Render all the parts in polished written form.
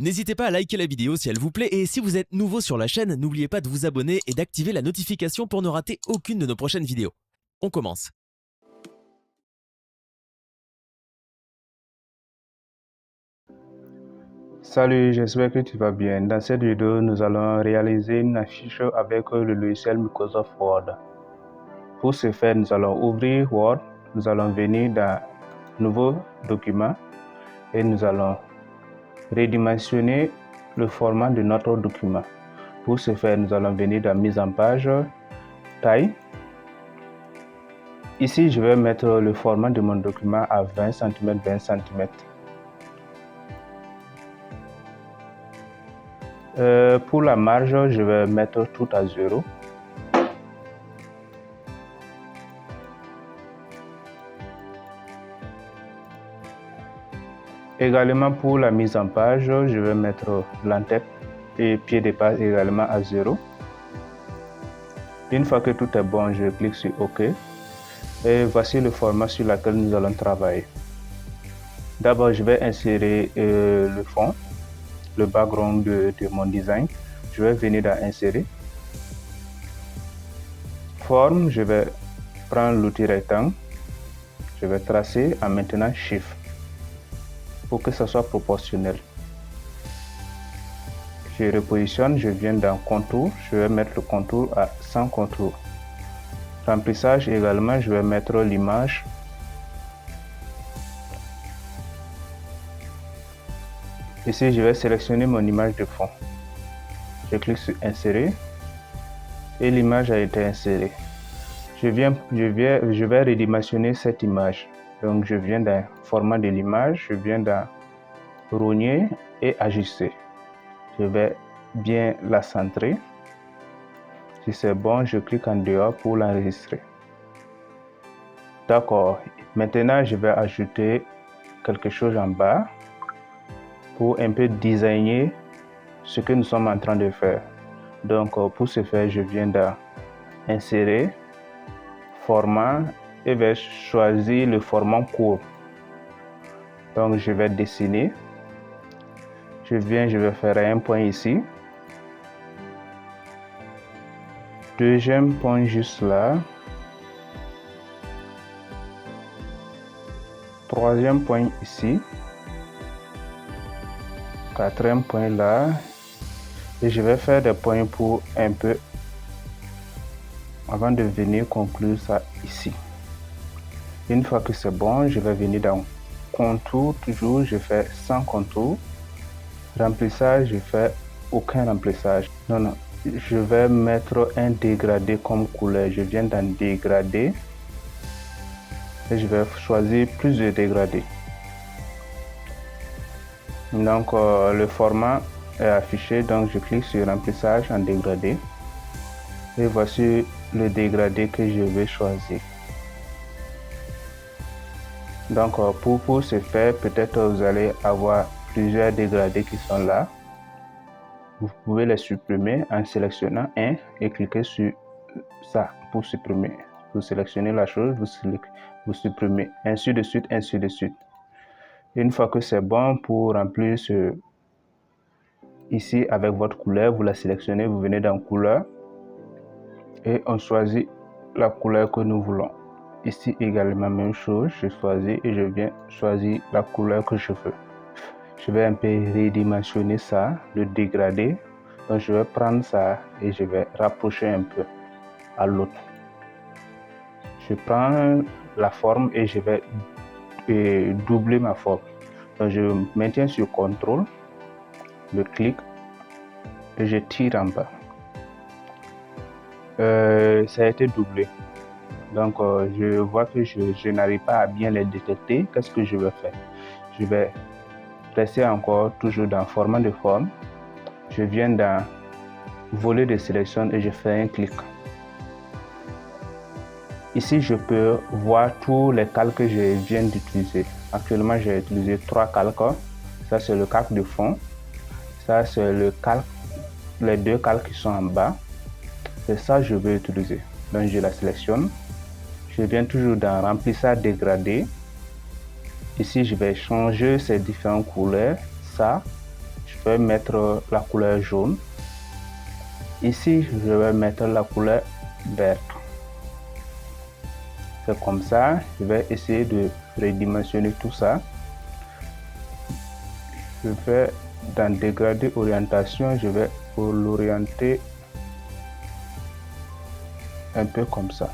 N'hésitez pas à liker la vidéo si elle vous plaît et si vous êtes nouveau sur la chaîne, n'oubliez pas de vous abonner et d'activer la notification pour ne rater aucune de nos prochaines vidéos. On commence. Salut, j'espère que tu vas bien. Dans cette vidéo, nous allons réaliser une affiche avec le logiciel Microsoft Word. Pour ce faire, nous allons ouvrir Word, nous allons venir dans Nouveau document et nous allons redimensionner le format de notre document. Pour ce faire, nous allons venir dans Mise en page, Taille. Ici, je vais mettre le format de mon document à 20 cm, 20 cm. Pour la marge, je vais mettre tout à 0. Également pour la mise en page, je vais mettre l'entête et pied de page également à 0. Une fois que tout est bon, je clique sur OK. Et voici le format sur lequel nous allons travailler. D'abord, je vais insérer le fond, le background de mon design. Je vais venir dans Insérer. Forme, je vais prendre l'outil rectangle. Je vais tracer en maintenant Shift pour que ça soit proportionnel. Je repositionne, je viens dans Contour. Je vais mettre le contour à 100 contours. Remplissage également, je vais mettre l'image. Ici, je vais sélectionner mon image de fond. Je clique sur Insérer et l'image a été insérée. Je vais redimensionner cette image. Donc, je viens dans Format de l'image, je viens dans Rogner et Ajuster. Je vais bien la centrer. Si c'est bon, je clique en dehors pour l'enregistrer. D'accord. Maintenant, je vais ajouter quelque chose en bas pour un peu designer ce que nous sommes en train de faire. Donc, pour ce faire, je viens dans Insérer, Format et vais choisir le format courbe. Donc, je vais dessiner. Je vais faire un point ici. Deuxième point juste là. Troisième point ici. Quatrième point là. Et je vais faire des points pour un peu avant de venir conclure ça ici. Une fois que c'est bon, je vais venir dans Contour. Toujours, je fais sans contour. Remplissage, je fais aucun remplissage. Non. Je vais mettre un dégradé comme couleur. Je viens dans Dégradé. Et je vais choisir plus de dégradés. Donc, le format est affiché. Donc, je clique sur Remplissage en dégradé. Et voici le dégradé que je vais choisir. Donc, pour ce faire, peut-être vous allez avoir plusieurs dégradés qui sont là. Vous pouvez les supprimer en sélectionnant un et cliquez sur ça pour supprimer. Vous sélectionnez la chose, vous supprimez, ainsi de suite, ainsi de suite. Une fois que c'est bon, pour remplir ici avec votre couleur, vous la sélectionnez, vous venez dans Couleur et on choisit la couleur que nous voulons. Ici également, même chose, je choisis et je viens choisir la couleur que je veux. Je vais un peu redimensionner ça, le dégradé. Donc je vais prendre ça et je vais rapprocher un peu à l'autre. Je prends la forme et je vais doubler ma forme. Donc je maintiens sur CTRL, je clique et je tire en bas. Ça a été doublé. Donc je vois que je n'arrive pas à bien les détecter. Qu'est-ce que je vais faire? Je vais rester encore toujours dans Format de forme. Je viens dans Volet de sélection et je fais un clic. Ici, je peux voir tous les calques que je viens d'utiliser. Actuellement, j'ai utilisé 3 calques. Ça, c'est le calque de fond. Ça, c'est le calque, les 2 calques qui sont en bas. C'est ça que je vais utiliser. Donc, je la sélectionne. Je viens toujours dans Remplissage dégradé. Ici, je vais changer ces différentes couleurs. Ça, je vais mettre la couleur jaune. Ici, je vais mettre la couleur verte. C'est comme ça. Je vais essayer de redimensionner tout ça. Je vais dans dégradé orientation, je vais l'orienter un peu comme ça.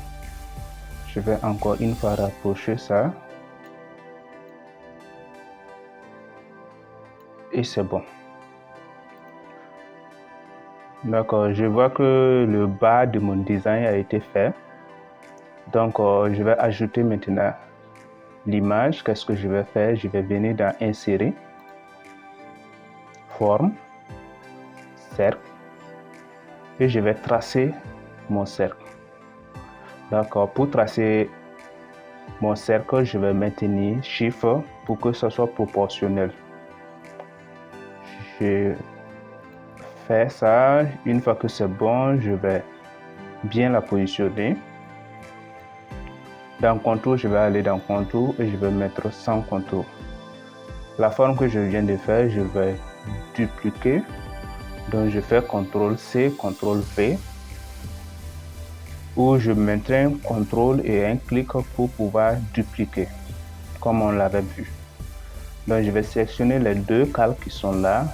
Je vais encore une fois rapprocher ça. Et c'est bon. D'accord, je vois que le bas de mon design a été fait. Donc, je vais ajouter maintenant l'image. Qu'est-ce que je vais faire? Je vais venir dans Insérer, Forme, Cercle. Et je vais tracer mon cercle. D'accord, pour tracer mon cercle, je vais maintenir chiffre pour que ce soit proportionnel. Je fais ça. Une fois que c'est bon, je vais bien la positionner. Dans contour, je vais aller dans contour et je vais mettre sans contour. La forme que je viens de faire, je vais dupliquer. Donc je fais CTRL-C, CTRL-V. Ou je maintiens CTRL et un clic pour pouvoir dupliquer, comme on l'avait vu. Donc je vais sélectionner les deux calques qui sont là,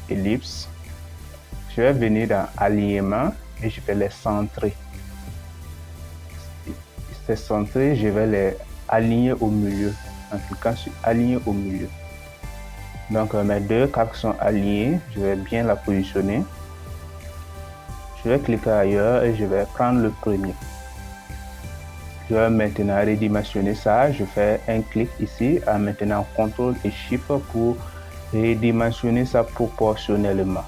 ellipse. Je vais venir dans Alignement et je vais les centrer. C'est centré, je vais les aligner au milieu, en cliquant sur Aligner au milieu. Donc mes deux calques sont alignés, je vais bien la positionner. Je vais cliquer ailleurs et je vais prendre le premier. Je vais maintenant redimensionner ça. Je fais un clic ici en maintenant CTRL et SHIFT pour redimensionner ça proportionnellement.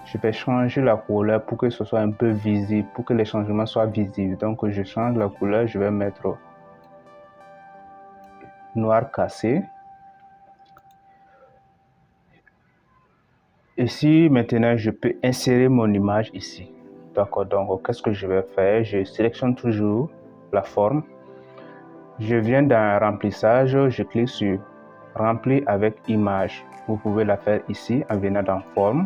Je vais changer la couleur pour que ce soit un peu visible, pour que les changements soient visibles. Donc je change la couleur, je vais mettre noir cassé. Ici, maintenant, je peux insérer mon image ici. D'accord, donc qu'est-ce que je vais faire? Je sélectionne toujours la forme. Je viens dans Remplissage, je clique sur Remplir avec image. Vous pouvez la faire ici en venant dans Forme,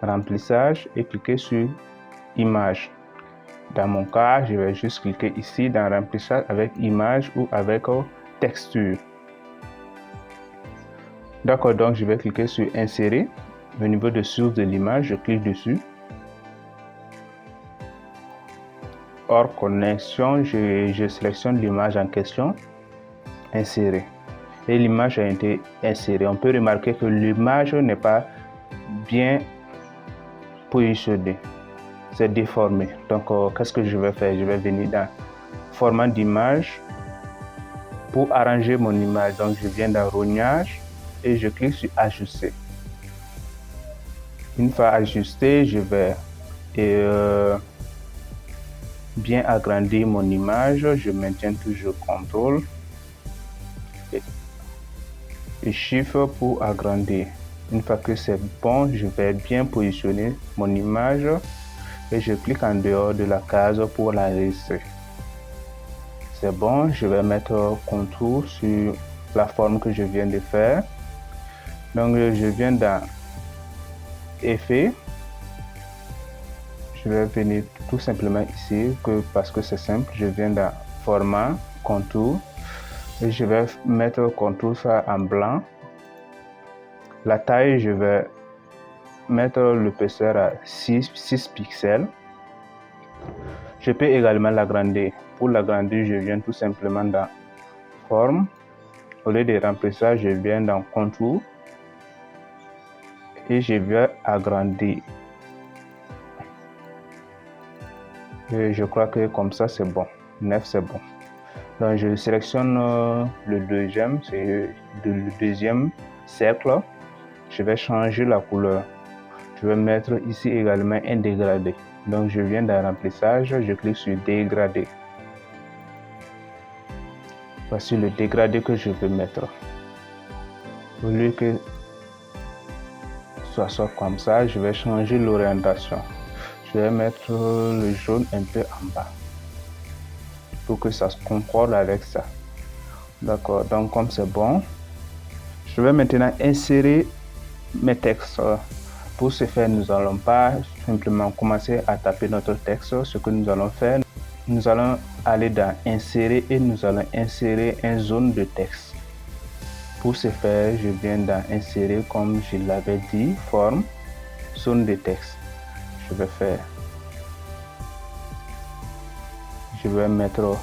Remplissage et cliquer sur Image. Dans mon cas, je vais juste cliquer ici dans Remplissage avec image ou avec texture. D'accord, donc je vais cliquer sur Insérer. Au niveau de source de l'image, je clique dessus. Hors connexion, je sélectionne l'image en question, Insérer. Et l'image a été insérée. On peut remarquer que l'image n'est pas bien positionnée. C'est déformé. Donc, qu'est-ce que je vais faire? Je vais venir dans Format d'image pour arranger mon image. Donc, je viens dans Rognage et je clique sur Ajuster. Une fois ajusté, je vais bien agrandir mon image. Je maintiens toujours CTRL et SHIFT pour agrandir. Une fois que c'est bon, je vais bien positionner mon image et je clique en dehors de la case pour l'enregistrer. C'est bon, je vais mettre contour sur la forme que je viens de faire. Donc je viens dans Effet. Je vais venir tout simplement ici parce que c'est simple. Je viens dans Format, Contour. Et je vais mettre contour ça en blanc. La taille, je vais mettre l'épaisseur à 6 pixels. Je peux également l'agrandir. Pour l'agrandir, je viens tout simplement dans Forme. Au lieu de remplissage, je viens dans Contour. Et je vais agrandir. Et je crois que comme ça, c'est bon. 9, c'est bon. Donc je sélectionne le deuxième, c'est le deuxième cercle. Je vais changer la couleur. Je vais mettre ici également un dégradé. Donc je viens dans Remplissage, je clique sur Dégradé. Voici le dégradé que je veux mettre. Au lieu que ce soit comme ça, je vais changer l'orientation. Je vais mettre le jaune un peu en bas, pour que ça se concorde avec ça. D'accord, donc comme c'est bon, je vais maintenant insérer mes textes. Pour ce faire, nous n'allons pas simplement commencer à taper notre texte. Ce que nous allons faire, nous allons aller dans Insérer et nous allons insérer une zone de texte. Pour ce faire, je viens dans Insérer, comme je l'avais dit, Forme, zone de texte. Je vais mettre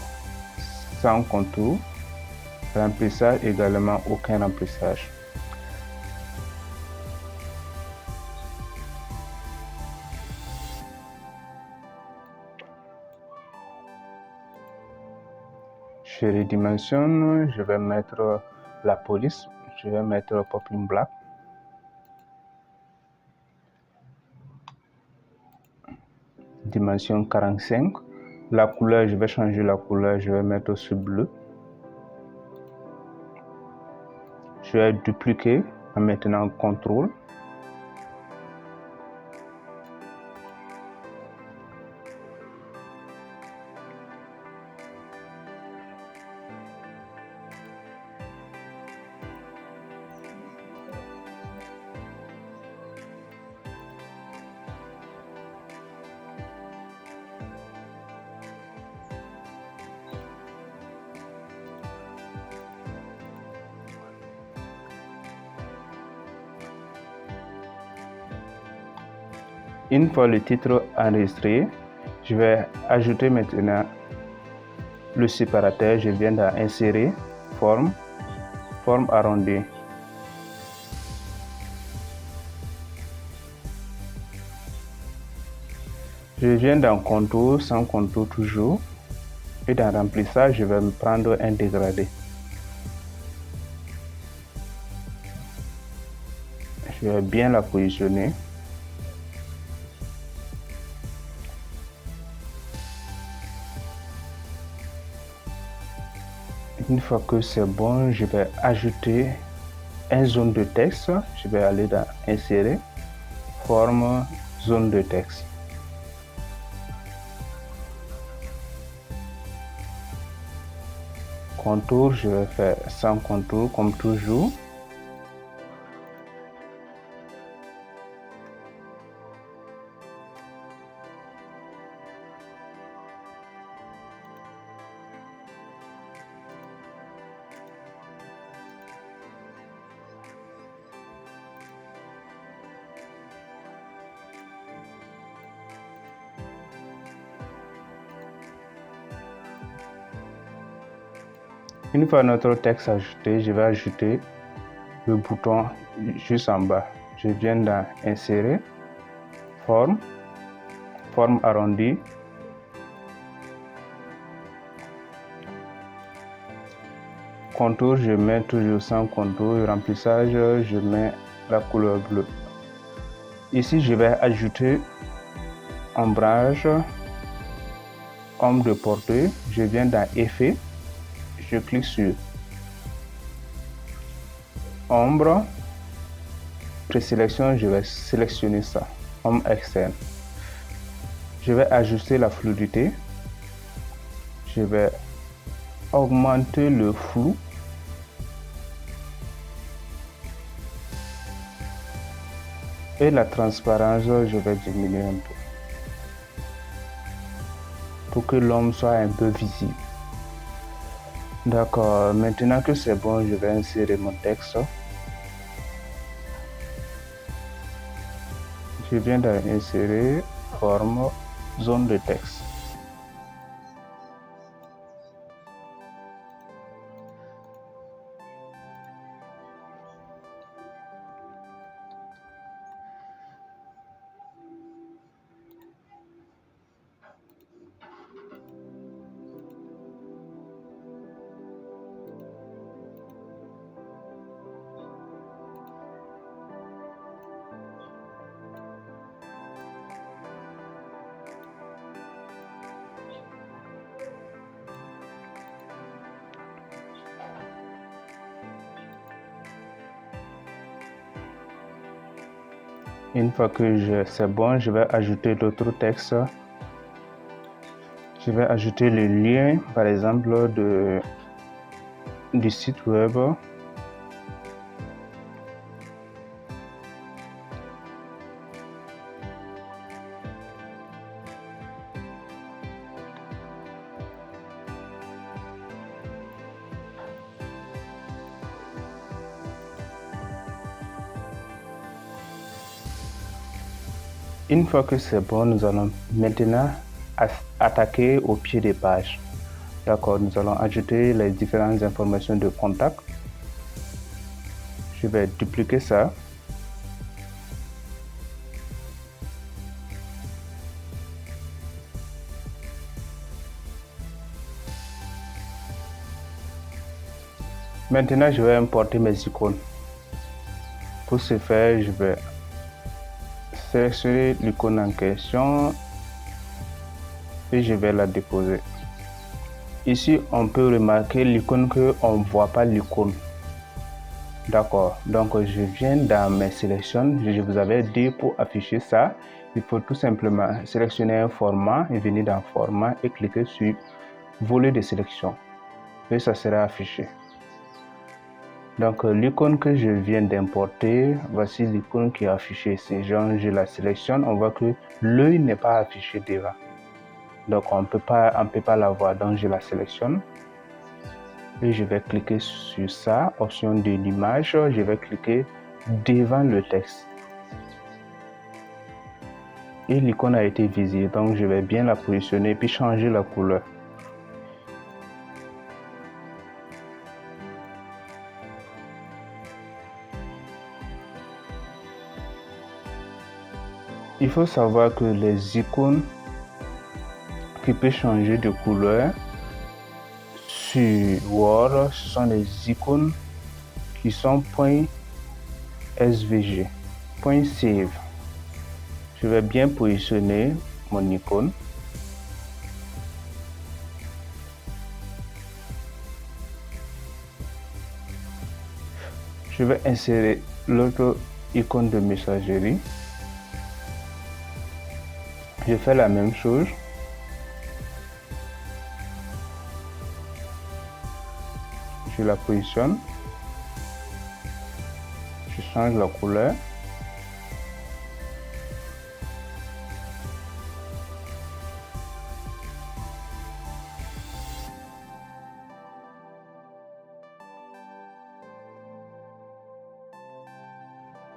sans contour, remplissage également aucun remplissage. Je redimensionne, je vais mettre la police, je vais mettre Popping Black. Dimension 45. La couleur, je vais changer la couleur, je vais mettre sur bleu. Je vais dupliquer en maintenant CTRL. Une fois le titre enregistré, je vais ajouter maintenant le séparateur. Je viens dans Insérer, Forme, Forme arrondie. Je viens dans Contour, sans contour toujours. Et dans Remplissage, je vais me prendre un dégradé. Je vais bien la positionner. Une fois que c'est bon, je vais ajouter une zone de texte. Je vais aller dans Insérer, Forme, zone de texte. Contour, je vais faire sans contour comme toujours. Une fois notre texte ajouté, je vais ajouter le bouton juste en bas. Je viens dans Insérer, Forme, Forme arrondie. Contour, je mets toujours sans contour. Remplissage, je mets la couleur bleue. Ici, je vais ajouter ombrage, ombre de portée. Je viens dans Effet. Je clique sur Ombre, présélection, je vais sélectionner ça, Ombre externe. Je vais ajuster la fluidité. Je vais augmenter le flou. Et la transparence, je vais diminuer un peu pour que l'ombre soit un peu visible. D'accord, maintenant que c'est bon, je vais insérer mon texte. Je viens d'insérer Forme, zone de texte. Une fois que c'est bon, je vais ajouter d'autres textes. Je vais ajouter le lien, par exemple, du site web. Une fois que c'est bon, nous allons maintenant attaquer au pied des pages. D'accord, nous allons ajouter les différentes informations de contact. Je vais dupliquer ça. Maintenant, je vais importer mes icônes. Pour ce faire, je vais sélectionner l'icône en question et je vais la déposer. Ici, on peut remarquer l'icône qu'on ne voit pas l'icône. D'accord, donc je viens dans mes sélections. Je vous avais dit pour afficher ça, il faut tout simplement sélectionner un format et venir dans format et cliquer sur volet de sélection et ça sera affiché. Donc l'icône que je viens d'importer, voici l'icône qui est affichée ici. Je la sélectionne, on voit que l'œil n'est pas affiché devant. Donc on ne peut pas la voir, donc je la sélectionne. Et je vais cliquer sur ça, option de l'image, je vais cliquer devant le texte. Et l'icône a été visible, donc je vais bien la positionner puis changer la couleur. Il faut savoir que les icônes qui peuvent changer de couleur sur Word, ce sont les icônes qui sont .svg, .save. Je vais bien positionner mon icône. Je vais insérer l'autre icône de messagerie. Je fais la même chose. Je la positionne. Je change la couleur.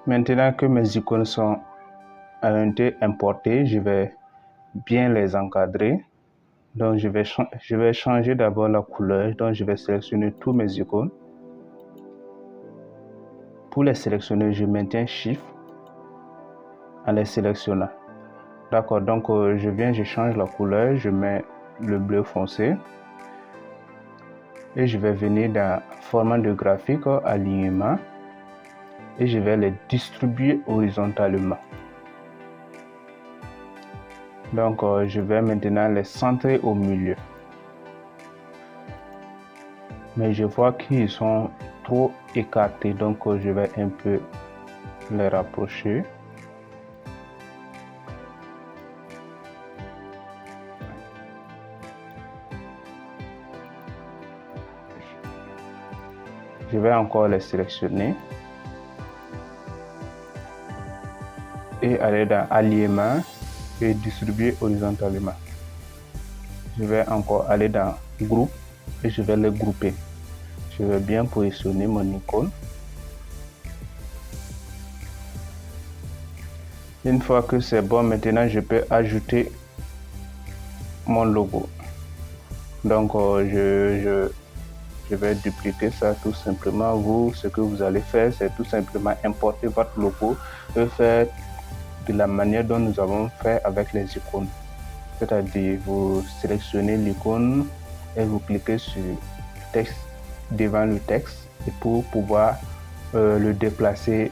Maintenant que mes icônes sont importées, je vais bien les encadrer. Donc je vais changer d'abord la couleur. Donc je vais sélectionner tous mes icônes. Pour les sélectionner, je maintiens Shift en les sélectionnant. D'accord, donc je change la couleur, je mets le bleu foncé. Et je vais venir dans format de graphique, alignement. Et je vais les distribuer horizontalement. Donc je vais maintenant les centrer au milieu. Mais je vois qu'ils sont trop écartés, donc je vais un peu les rapprocher. Je vais encore les sélectionner et aller dans alignement et distribuer horizontalement. Je vais encore aller dans groupe et je vais les grouper. Je vais bien positionner mon icône. Une fois que c'est bon, maintenant je peux ajouter mon logo. Donc je vais dupliquer ça tout simplement. Ce que vous allez faire, c'est tout simplement importer votre logo et faire de la manière dont nous avons fait avec les icônes. C'est-à-dire, vous sélectionnez l'icône et vous cliquez sur texte devant le texte et pour pouvoir le déplacer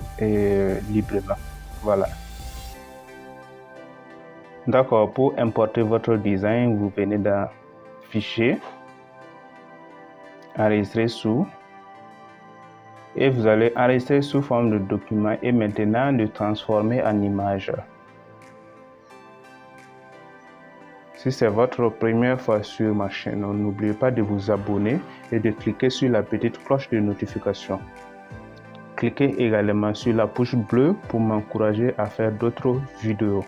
librement. Voilà. D'accord, pour importer votre design, vous venez dans Fichier, enregistrer sous, et vous allez enregistrer sous forme de document et maintenant le transformer en image. Si c'est votre première fois sur ma chaîne, n'oubliez pas de vous abonner et de cliquer sur la petite cloche de notification. Cliquez également sur la touche bleue pour m'encourager à faire d'autres vidéos.